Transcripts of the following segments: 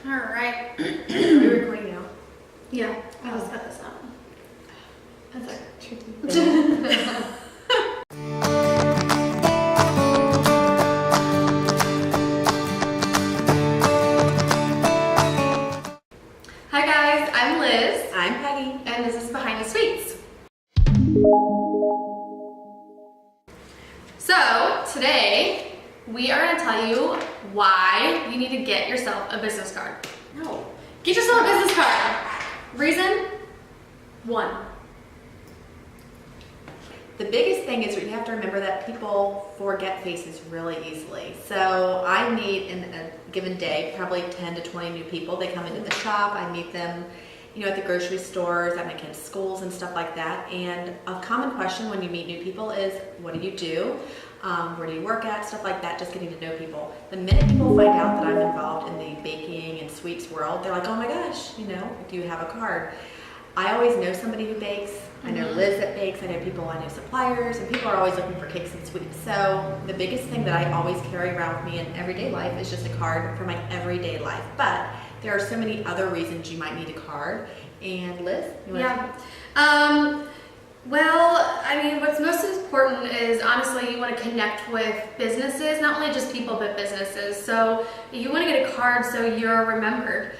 All right. Are we recording now? Yeah, I'll just cut this out. That's okay. Hi guys, I'm Liz. I'm Peggy. And this is Behind the Sweets. So today we are going to tell you why you need to get yourself a business card. No. Get yourself a business card. Reason? 1. The biggest thing is you have to remember that people forget faces really easily. So I meet in a given day probably 10 to 20 new people. They come into the shop, I meet them, at the grocery stores, at my kids' schools and stuff like that. And a common question when you meet new people is, what do you do? Where do you work at? Stuff like that, just getting to know people. The minute people find out that I'm involved in the baking and sweets world, they're like, oh my gosh, do you have a card? I always know somebody who bakes. I know Liz that bakes. I know people, I know suppliers, and people are always looking for cakes and sweets. So the biggest thing that I always carry around with me in everyday life is just a card for my everyday life. But there are so many other reasons you might need a card. And Liz, you want Yeah. Well, what's most important is honestly you want to connect with businesses, not only just people, but businesses. So you want to get a card so you're remembered.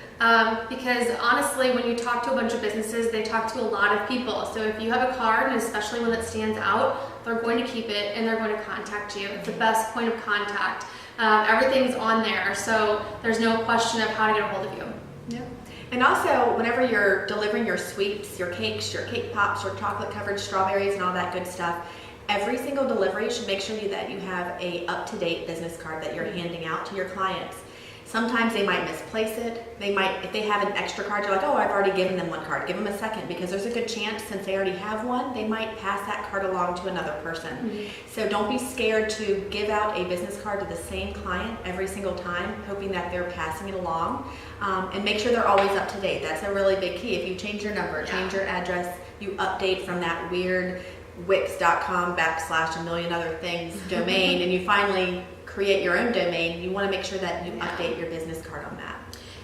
Because honestly, when you talk to a bunch of businesses, they talk to a lot of people. So if you have a card, and especially one that stands out, they're going to keep it and they're going to contact you. It's the best point of contact. Everything's on there, so there's no question of how to get a hold of you. Yeah. And also, whenever you're delivering your sweets, your cakes, your cake pops, your chocolate-covered strawberries and all that good stuff, every single delivery should make sure that you have a up-to-date business card that you're handing out to your clients. Sometimes they might misplace it. If they have an extra card, you're like, oh, I've already given them one card. Give them a second, because there's a good chance, since they already have one, they might pass that card along to another person. So don't be scared to give out a business card to the same client every single time, hoping that they're passing it along. And make sure they're always up to date. That's a really big key. If you change your number, change your address, you update from that weird Wix.com / a million other things domain, and you finally create your own domain, you want to make sure that you update your business card on that.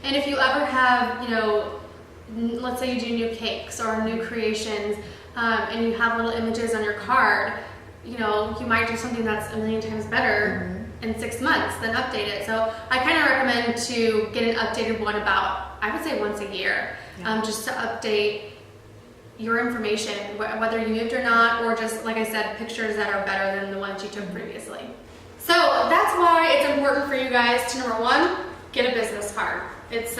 And if you ever have, let's say you do new cakes or new creations, and you have little images on your card, you might do something that's a million times better in 6 months, then update it. So I kind of recommend to get an updated one about, I would say once a year, just to update your information, whether you moved or not, or just, like I said, pictures that are better than the ones you took previously. So that's why it's important for you guys to, number 1, get a business card. It's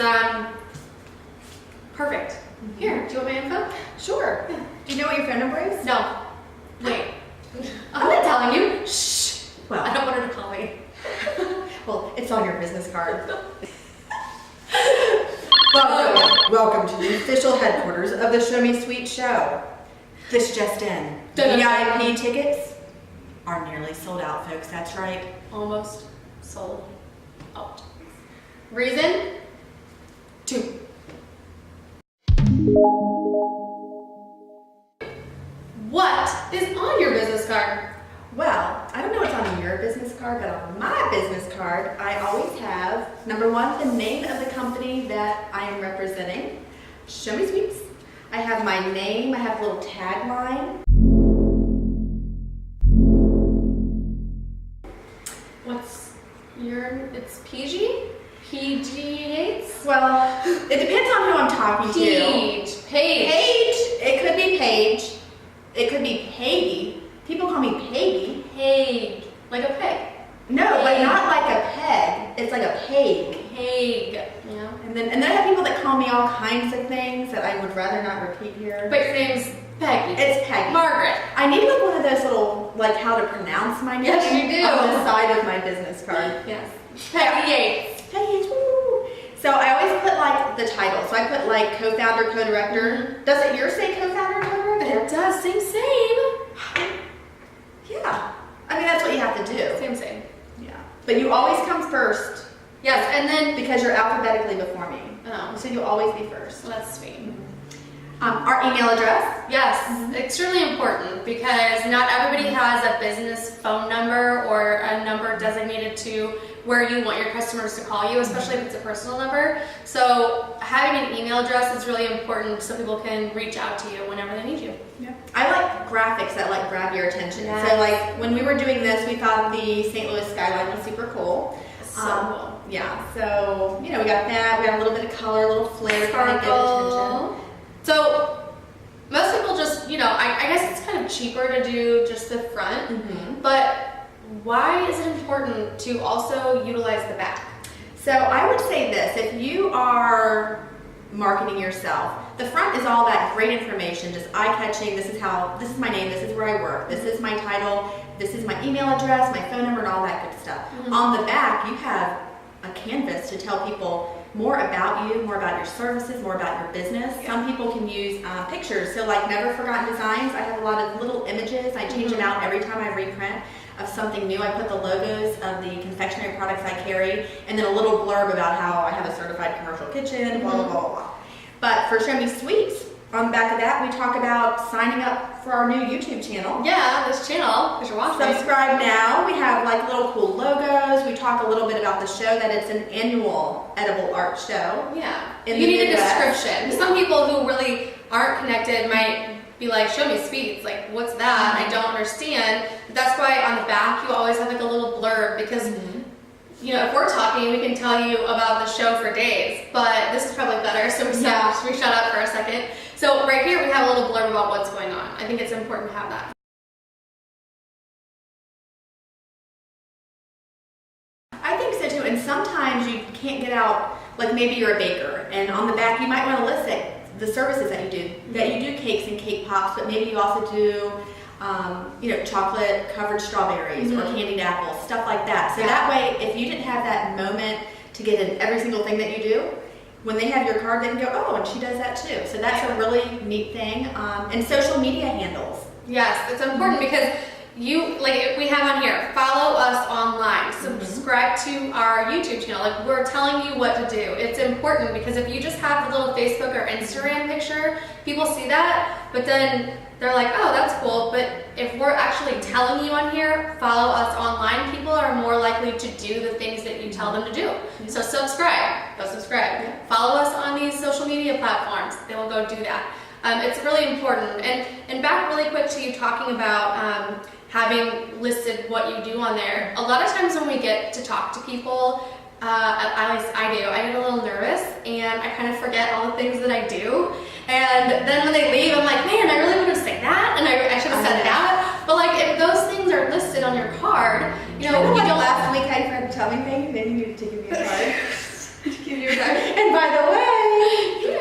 perfect. Here, do you want my info? Sure. Yeah. Do you know what your phone number is? No. Wait. I'm not telling you. Shh. Well, I don't want her to call me. Well, it's on your business card. Welcome to the official headquarters of the Show Me Sweet Show. This just in. VIP tickets are nearly sold out, folks. That's right. Almost sold out. Reason? 2. What is on your business card? Well, I don't know what's on your business card, but on my business card, I always have, number 1, the name of the company that I am representing, Show Me Sweets. I have my name, I have a little tagline. It's PG? PG Yates? Well, it depends on who I'm talking to. Paige. It could be Paige. It could be Peggy. People call me Peggy. Peg. Like a peg. No, but not like a peg. It's like a peg. Peg. Yeah. And then I have people that call me all kinds of things that I would rather not repeat here. But your name's Peggy. It's Peggy. Margaret. I need like one of those little, like how to pronounce my name. Yes, you do. On the side of my business card. Yes. Peggy Yates. Peggy Yates, woo! So I always put like the title. So I put like co-founder, co-director. Does it yours say co-founder, co-director? It does. Same. Yeah. That's what you have to do. Same. Yeah. But you always come first. Yes, and then because you're alphabetically before me. Oh. So you'll always be first. Well, that's sweet. Our email address. Yes, extremely important, because not everybody has a business phone number or a number designated to where you want your customers to call you, especially if it's a personal number. So having an email address is really important so people can reach out to you whenever they need you. Yeah. I like graphics that like grab your attention. Yes. So like when we were doing this, we thought the St. Louis skyline was super cool. So cool. Yeah, so we got that. We got a little bit of color, a little flair to kind of give attention. So most people just, I guess it's kind of cheaper to do just the front, but why is it important to also utilize the back? So I would say this, if you are marketing yourself, the front is all that great information, just eye-catching. This is my name, this is where I work, this is my title, this is my email address, my phone number, and all that good stuff. On the back, you have a canvas to tell people more about you, more about your services, more about your business. Some people can use pictures, so like Never Forgotten Designs, I have a lot of little images. I change them out every time I reprint of something new. I put the logos of the confectionery products I carry, and then a little blurb about how I have a certified commercial kitchen, blah, blah, blah, blah, blah. But for Show Me Sweets, on the back of that, we talk about signing up for our new YouTube channel. Yeah, this channel, because you're watching. Subscribe now. We have like little cool logos. We talk a little bit about the show, that it's an annual edible art show. Yeah. You need a description. Some people who really aren't connected might be like, Show Me Sweets, like what's that? I don't understand. That's why on the back you always have like a little blurb, because if we're talking, we can tell you about the show for days, but this is probably better, so we shut up for a second. So right here we have a little blurb about what's going on. I think it's important to have that. I think so too, and sometimes you can't get out, like maybe you're a baker, and on the back you might want to list the services that you do. That you do cakes and cake pops, but maybe you also do chocolate covered strawberries or candied apples, stuff like that. So that way, if you didn't have that moment to get in every single thing that you do, when they have your card, they can go, oh, and she does that too. So that's a really neat thing. And social media handles. Yes, it's important because we have on here, follow us online, subscribe to our YouTube channel. Like, we're telling you what to do. It's important because if you just have the little Facebook or Instagram picture, people see that, but then they're like, oh, that's cool. But if we're actually telling you on here, follow us online, people are more likely to do the things that you tell them to do. So subscribe, go subscribe. Follow us on these social media platforms, they will go do that. It's really important. And back really quick to you talking about having listed what you do on there. A lot of times when we get to talk to people, at least I do, I get a little nervous and I kind of forget all the things that I do. And then when they leave, I'm like, man, I really want to say that, and I should have said that. But like, if those things are listed on your card, you don't. Last week I forgot to tell me things, then you needed to give me a card. Give you a card. And by the way,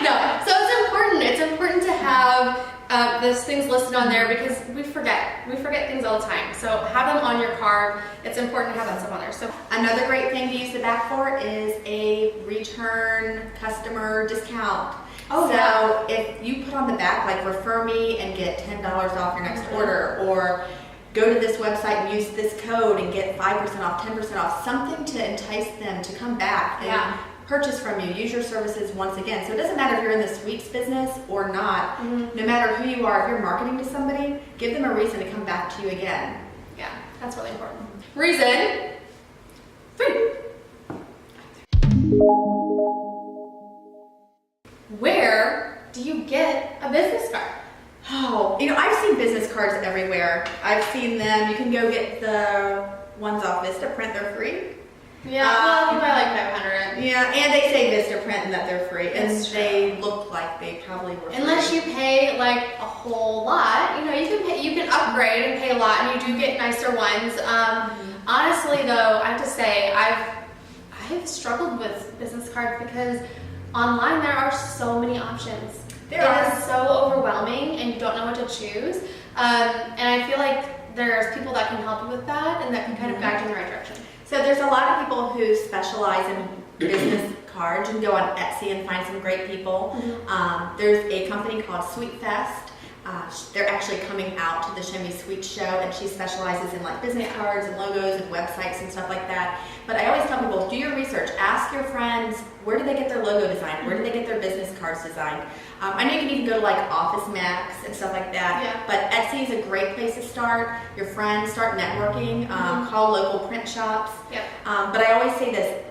no. So it's important. It's important to have those things listed on there because we forget. We forget things all the time. So have them on your card. It's important to have that stuff on there. So another great thing to use the back for is a return customer discount. Oh, so if you put on the back, like, refer me and get $10 off your next order, or go to this website and use this code and get 5% off, 10% off, something to entice them to come back and purchase from you, use your services once again. So it doesn't matter if you're in the sweets business or not, no matter who you are, if you're marketing to somebody, give them a reason to come back to you again. Yeah, that's really important. Reason 3. Where do you get a business card? Oh, I've seen business cards everywhere. I've seen them. You can go get the ones off Vistaprint. They're free. Yeah, well, you buy like 500. Yeah, and they say Vistaprint and that they're free. And That's they look like they probably were free. Unless you pay like a whole lot, you can upgrade and pay a lot, and you do get nicer ones. Honestly, though, I have to say I've struggled with business cards because online there are so many options. It is so overwhelming, and you don't know what to choose. And I feel like there's people that can help you with that, and that can kind of guide you in the right direction. So there's a lot of people who specialize in business cards. You can go on Etsy and find some great people. There's a company called Sweet Fest. They're actually coming out to the Show Me Sweets show, and she specializes in like business cards and logos and websites and stuff like that. But I always tell people, do your research. Ask your friends, where do they get their logo designed? Where do they get their business cards designed? I know you can even go to like Office Max and stuff like that. Yeah. But Etsy is a great place to start. Your friends, start networking. Call local print shops. Yeah. But I always say this.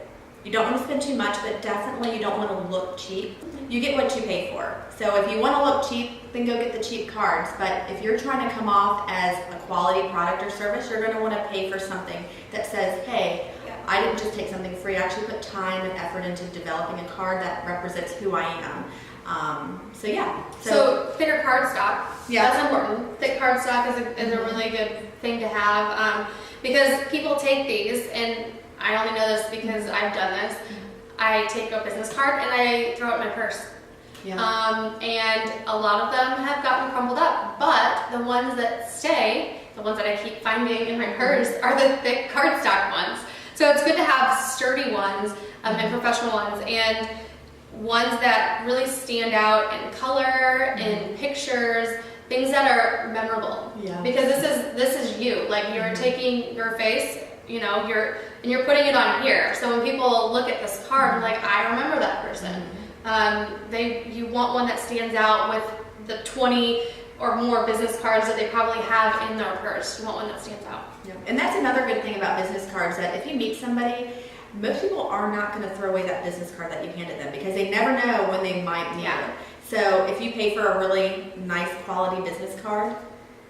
You don't want to spend too much, but definitely you don't want to look cheap. You get what you pay for. So if you want to look cheap, then go get the cheap cards. But if you're trying to come off as a quality product or service, you're going to want to pay for something that says, hey, I didn't just take something free. I actually put time and effort into developing a card that represents who I am. So yeah. So thicker cardstock. Yeah. That's important. Thick cardstock is a really good thing to have because people take these, and I only know this because I've done this. I take a business card and I throw it in my purse. Yeah. And a lot of them have gotten crumpled up, but the ones that stay, the ones that I keep finding in my purse, are the thick cardstock ones. So it's good to have sturdy ones and professional ones, and ones that really stand out in color, in pictures, things that are memorable. Yeah. Because this is you. Like, you're taking your face, you know, you're putting it on here. So when people look at this card, like, I remember that person. You want one that stands out with the 20 or more business cards that they probably have in their purse. You want one that stands out. Yeah. And that's another good thing about business cards, that if you meet somebody, most people are not going to throw away that business card that you handed them, because they never know when they might need it. So if you pay for a really nice quality business card,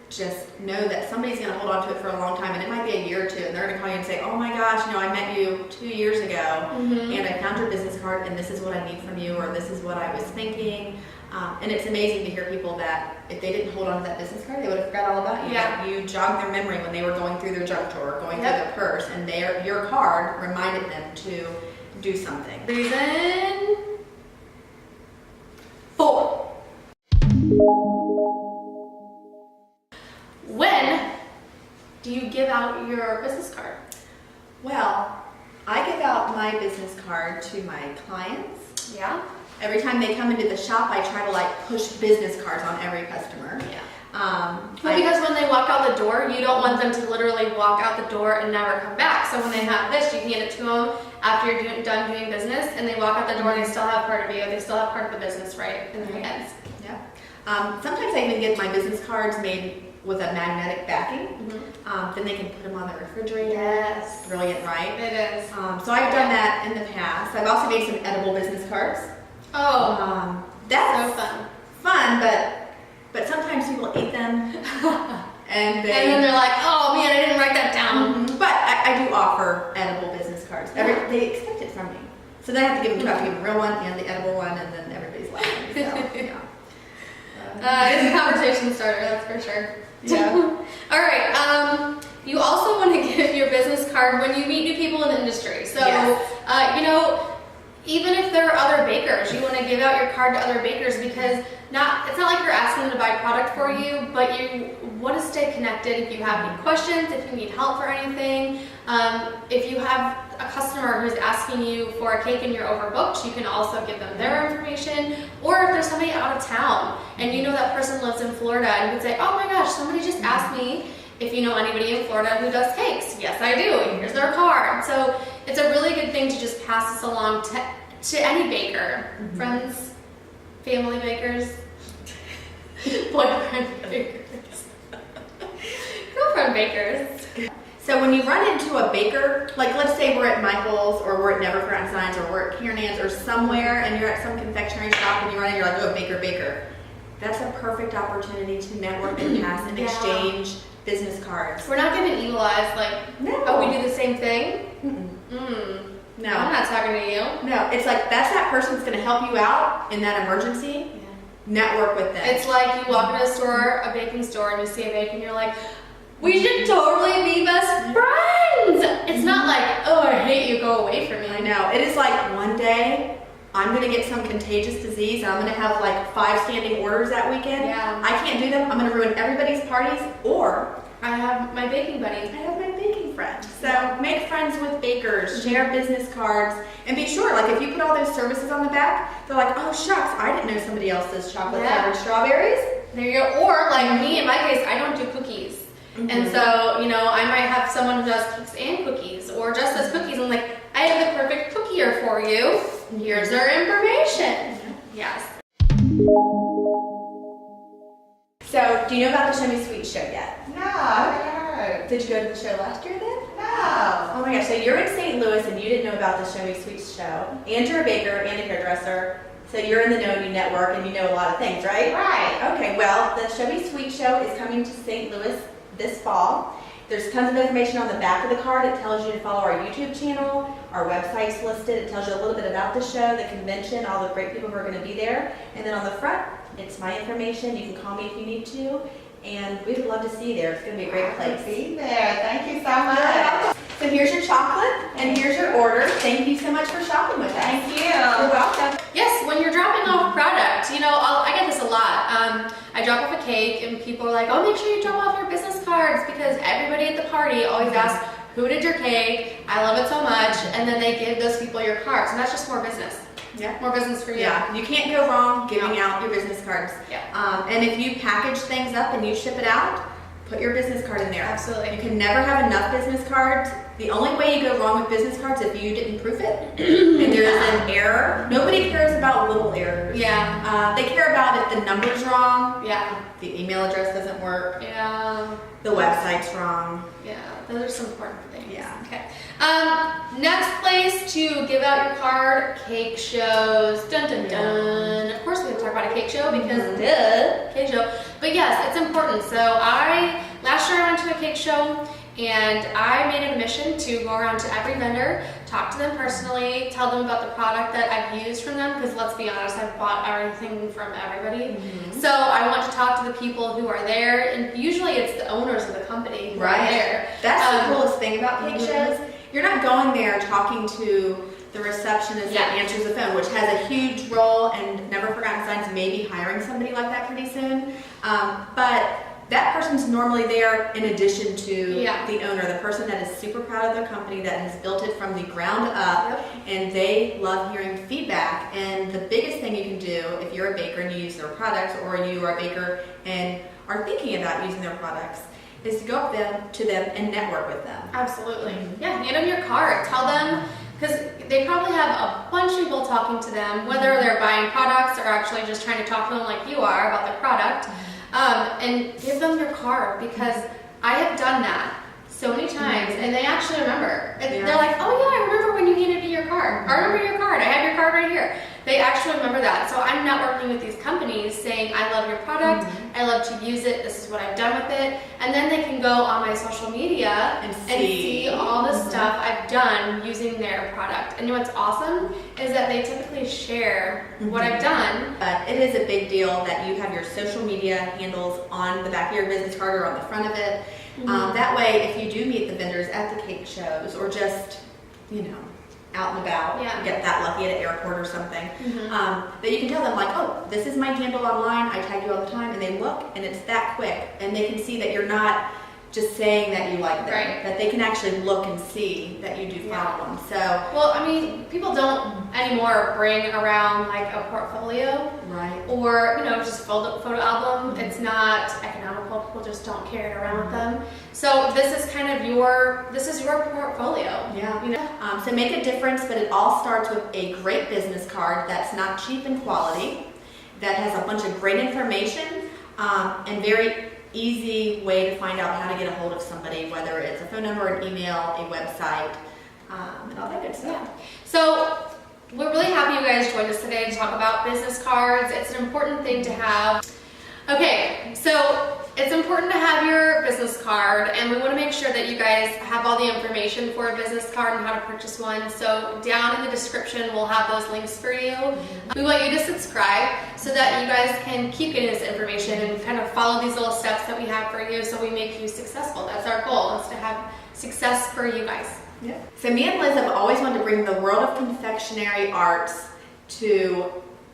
just know that somebody's going to hold on to it for a long time, and it might be a year or two, and they're going to call you and say, oh my gosh, I met you 2 years ago, and I found your business card, and this is what I need from you, or this is what I was thinking. And it's amazing to hear people that if they didn't hold on to that business card, they would have forgot all about you. Yeah. You jogged their memory when they were going through their junk drawer, going through their purse, and your card reminded them to do something. Reason 4. When do you give out your business card? Well, I give out my business card to my clients. Yeah. Every time they come into the shop, I try to like push business cards on every customer. Yeah. Well, because when they walk out the door, you don't want them to literally walk out the door and never come back. So when they have this, you can hand it to them after you're done doing business, and they walk out the door and they still have part of you. They still have part of the business right in their hands. Yeah. Sometimes I even get my business cards made with a magnetic backing. Then they can put them on the refrigerator. Yes. Brilliant, right? It is. So I've done that in the past. I've also made some edible business cards. Oh, that's so fun. Fun, but sometimes people eat them, and then they're like, oh man, I didn't write that down. But I do offer edible business cards. They expect it from me, so then I have to give them two. I have to give them a real one and the edible one, and then everybody's laughing. So, yeah. It's a conversation starter, that's for sure. Yeah. All right. You also want to give your business card when you meet new people in the industry. So, Yes. you know, even if there are other bakers, you want to give out your card to other bakers, because it's not like you're asking them to buy product for you, but you want to stay connected. If you have any questions, if you need help for anything, if you have a customer who's asking you for a cake and you're overbooked, you can also give them their information. Or if there's somebody out of town and you know that person lives in Florida, and you can say, oh my gosh, somebody just asked me if you know anybody in Florida who does cakes. Yes, I do. Here's their card. So it's a really good thing to just pass this along to any baker, friends, family bakers, boyfriend bakers, girlfriend bakers. So when you run into a baker, like let's say we're at Michael's, or we're at Never Forgotten Signs, or we're at Kiernan's or somewhere, and you're at some confectionery shop and you run in, you're like, oh, baker. That's a perfect opportunity to network and pass and exchange business cards. We're not giving evil eyes like, No. oh, we do the same thing? No. I'm not talking to you. No, it's like that's that person that's going to help you out in that emergency. Yeah. Network with them. It's like you walk into a store, a baking store, and you see a bake and you're like, we should totally be best friends. It's not like, oh, I hate you, go away from me. I know. It is like one day I'm going to get some contagious disease and I'm going to have like 5 standing orders that weekend. Yeah. I can't do them. I'm going to ruin everybody's parties, or I have my baking buddy. I have my baking friends. So make friends with bakers, share business cards, and be sure, like if you put all those services on the back, they're like, oh shucks, I didn't know somebody else does chocolate covered strawberries. There you go. Or like me, in my case, I don't do cookies. And so, you know, I might have someone who does cakes and cookies, or just does cookies. And like, I have the perfect cookier for you. Here's our information. Yes. So, do you know about the Show Me Sweets show yet? No, I haven't heard. Did you go to the show last year then? No. Oh my gosh, so you're in St. Louis and you didn't know about the Show Me Sweets show. And you're a baker and a hairdresser, so you're in the know and you network and you know a lot of things, right? Right. Okay, well, the Show Me Sweets show is coming to St. Louis this fall. There's tons of information on the back of the card. It tells you to follow our YouTube channel. Our website's listed. It tells you a little bit about the show, the convention, all the great people who are going to be there. And then on the front, it's my information. You can call me if you need to. And we would love to see you there. It's going to be a great place. Be there. Thank you so much. So here's your chocolate and here's your order. Thank you so much for shopping with us. Thank you. You're welcome. Yes, when you're dropping off product, you know, I get this a lot. I drop off a cake and people are like, oh, make sure you drop off your business cards, because everybody at the party always asks, who did your cake? I love it so much. And then they give those people your cards, and that's just more business. Yeah. More business for you. Yeah, you can't go wrong giving out your business cards. Yeah. And if you package things up and you ship it out, put your business card in there. Absolutely. You can never have enough business cards. The only way you go wrong with business cards is if you didn't proof it and there is an error. Nobody cares about little errors. Yeah. They care about if the number's wrong, Yeah. the email address doesn't work, Yeah. the website's wrong. Yeah. Those are some important things. Yeah. Okay. Next place to give out your card, cake shows. Dun dun dun. Of course we have to talk about a cake show because duh, cake show. But yes, it's important. So last year I went to a cake show and I made it a mission to go around to every vendor, talk to them personally, tell them about the product that I've used from them, because let's be honest, I've bought everything from everybody. So I want to talk to the people who are there, and usually it's the owners of the company who are there. That's the coolest thing about cake shows. You're not going there talking to the receptionist that answers the phone, which has a huge role, and never forgotten signs, maybe hiring somebody like that pretty soon. But that person's normally there in addition to the owner, the person that is super proud of their company, that has built it from the ground up, and they love hearing feedback. And the biggest thing you can do if you're a baker and you use their products, or you are a baker and are thinking about using their products, is to go up to them and network with them. Absolutely. Yeah, hand them your card. Tell them, because they probably have a bunch of people talking to them, whether they're buying products or actually just trying to talk to them like you are about the product. And give them your card, because I have done that so many times and they actually remember. And they're like, oh yeah, I remember when you handed me your card. I remember your card. I have your card right here. They actually remember that. So I'm networking with these companies saying, I love your product. I love to use it. This is what I've done with it. And then they can go on my social media and see all the stuff I've done using their product. And you know what's awesome is that they typically share what I've done. But it is a big deal that you have your social media handles on the back of your business card or on the front of it. That way, if you do meet the vendors at the cake shows, or just, you know, out and about, get that lucky at an airport or something, that you can tell them like, oh, this is my handle online, I tag you all the time, and they look and it's that quick, and they can see that you're not just saying that you like them, that they can actually look and see that you do follow them. So, well, I mean, people don't anymore bring around like a portfolio, or you know, just photo album. It's not economical. People just don't carry it around with them. So this is kind of your portfolio. You know? So make a difference, but it all starts with a great business card that's not cheap in quality, that has a bunch of great information, and very easy way to find out how to get a hold of somebody, whether it's a phone number, an email, a website, and all that good stuff. So we're really happy you guys joined us today to talk about business cards. It's an important thing to have. Okay, so it's important to have your business card, and we want to make sure that you guys have all the information for a business card and how to purchase one. So down in the description, we'll have those links for you. We want you to subscribe so that you guys can keep getting this information and kind of follow these little steps that we have for you, so we make you successful. That's our goal, is to have success for you guys. So me and Liz have always wanted to bring the world of confectionery arts to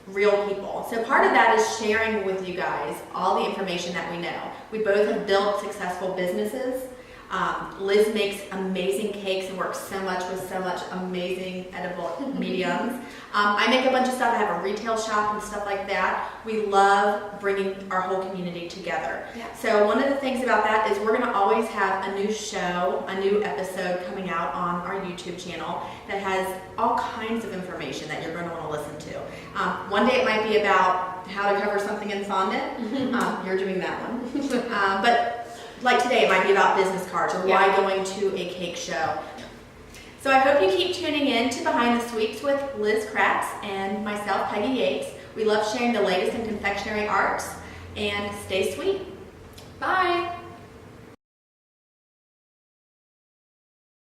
real people. So part of that is sharing with you guys all the information that we know. We both have built successful businesses. Liz makes amazing cakes and works so much with so much amazing edible mediums. I make a bunch of stuff. I have a retail shop and stuff like that. We love bringing our whole community together. Yeah. So one of the things about that is we're going to always have a new show, a new episode coming out on our YouTube channel that has all kinds of information that you're going to want to listen to. One day it might be about how to cover something in fondant. You're doing that one. But like today, it might be about business cards or why going to a cake show. So I hope you keep tuning in to Behind the Sweets with Liz Kratz and myself, Peggy Yates. We love sharing the latest in confectionery arts, and stay sweet. Bye.